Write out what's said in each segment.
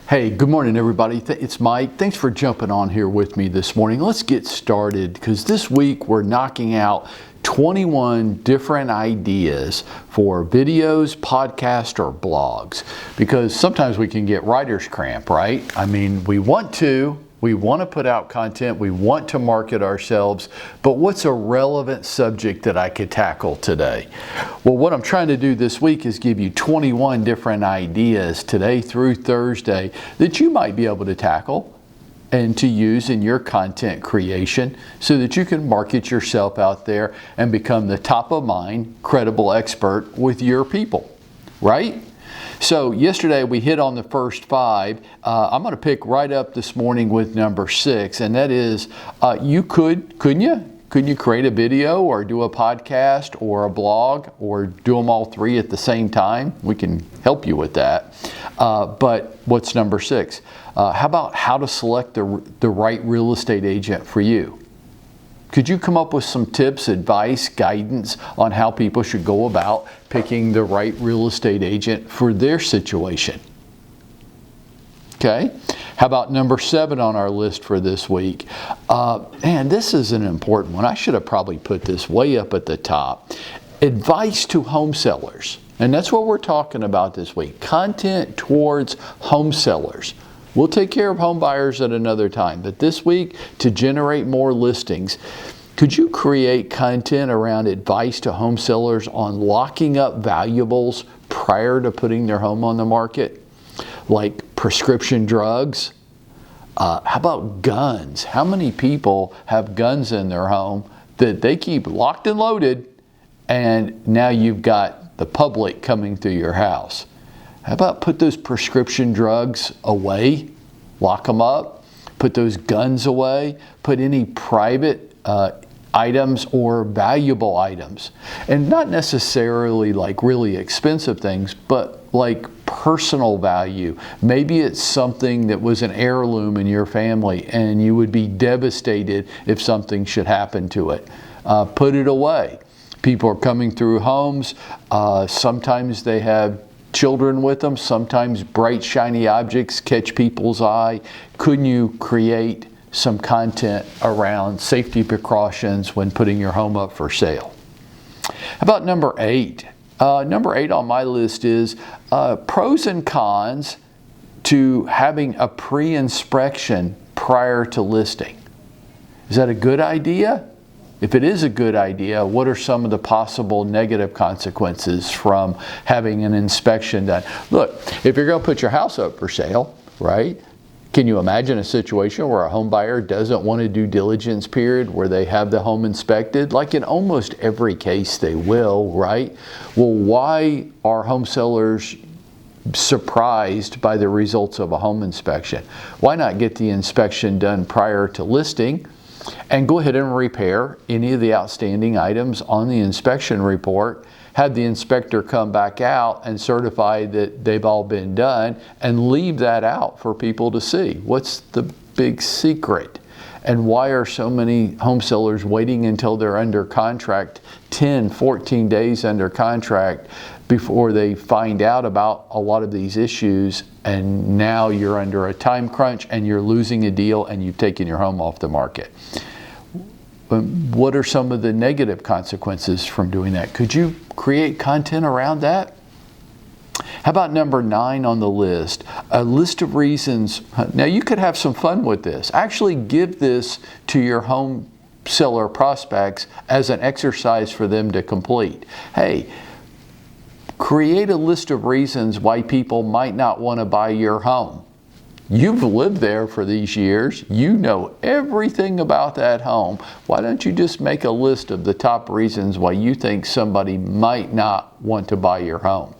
Hey, good morning, everybody. It's Mike. Thanks for jumping on here with me this morning. Let's get started because this week we're knocking out 21 different ideas for videos, podcasts, or blogs. Because sometimes we can get writer's cramp, right? I mean, we want to put out content, we want to market ourselves, but what's a relevant subject that I could tackle today? Well, what I'm trying to do this week is give you 21 different ideas today through Thursday that you might be able to tackle and to use in your content creation so that you can market yourself out there and become the top of mind, credible expert with your people, right? So yesterday we hit on the first 5. I'm going to pick right up this morning with number 6, and that is couldn't you create a video or do a podcast or a blog or do them all 3 at the same time? We can help you with that. But what's number 6? How about how to select the right real estate agent for you? Could you come up with some tips, advice, guidance on how people should go about picking the right real estate agent for their situation? Okay. How about number 7 on our list for this week? Man, this is an important one. I should have probably put this way up at the top. Advice to home sellers. And that's what we're talking about this week. Content towards home sellers. We'll take care of home buyers at another time, but this week, to generate more listings, could you create content around advice to home sellers on locking up valuables prior to putting their home on the market? Like prescription drugs? How about guns? How many people have guns in their home that they keep locked and loaded, and now you've got the public coming through your house? How about put those prescription drugs away, lock them up, put those guns away, put any private items or valuable items. And not necessarily like really expensive things, but like personal value. Maybe it's something that was an heirloom in your family and you would be devastated if something should happen to it. Put it away. People are coming through homes. Sometimes they have children with them. Sometimes bright, shiny objects catch people's eye. Couldn't you create some content around safety precautions when putting your home up for sale? How about number 8? Number 8 on my list is pros and cons to having a pre-inspection prior to listing. Is that a good idea? If it is a good idea, what are some of the possible negative consequences from having an inspection done? Look, if you're going to put your house up for sale, right? Can you imagine a situation where a home buyer doesn't want a due diligence period where they have the home inspected? Like in almost every case they will, right? Well, why are home sellers surprised by the results of a home inspection? Why not get the inspection done prior to listing and go ahead and repair any of the outstanding items on the inspection report, have the inspector come back out and certify that they've all been done, and leave that out for people to see? What's the big secret? And why are so many home sellers waiting until they're under contract, 10, 14 days under contract, before they find out about a lot of these issues, and now you're under a time crunch and you're losing a deal and you've taken your home off the market? What are some of the negative consequences from doing that? Could you create content around that? How about number 9 on the list? A list of reasons. Now you could have some fun with this. Actually give this to your home seller prospects as an exercise for them to complete. Hey, create a list of reasons why people might not want to buy your home. You've lived there for these years. You know everything about that home. Why don't you just make a list of the top reasons why you think somebody might not want to buy your home?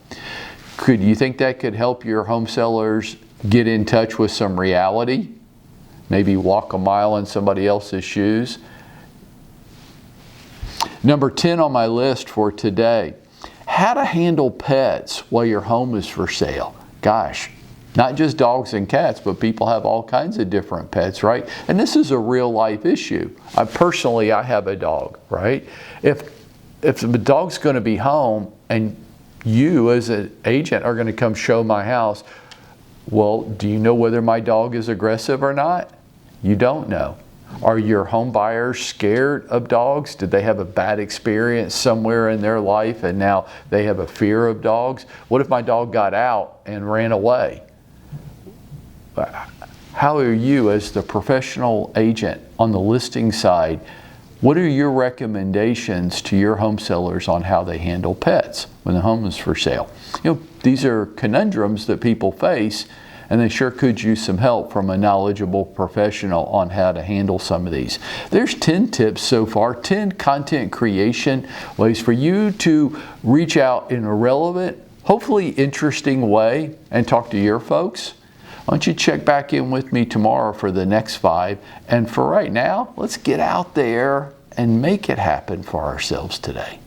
Could you think that could help your home sellers get in touch with some reality? Maybe walk a mile in somebody else's shoes? Number 10 on my list for today. How to handle pets while your home is for sale. Gosh, not just dogs and cats, but people have all kinds of different pets, right? And this is a real life issue. I have a dog, right? If the dog's going to be home and you as an agent are going to come show my house, Well, do you know whether my dog is aggressive or not? You don't know. Are your home buyers scared of dogs? Did they have a bad experience somewhere in their life and now they have a fear of dogs? What if my dog got out and ran away? How are you, as the professional agent on the listing side, what are your recommendations to your home sellers on how they handle pets when the home is for sale? You know, these are conundrums that people face, and they sure could use some help from a knowledgeable professional on how to handle some of these. There's 10 tips so far, 10 content creation ways for you to reach out in a relevant, hopefully interesting way and talk to your folks. Why don't you check back in with me tomorrow for the next 5. And for right now, let's get out there and make it happen for ourselves today.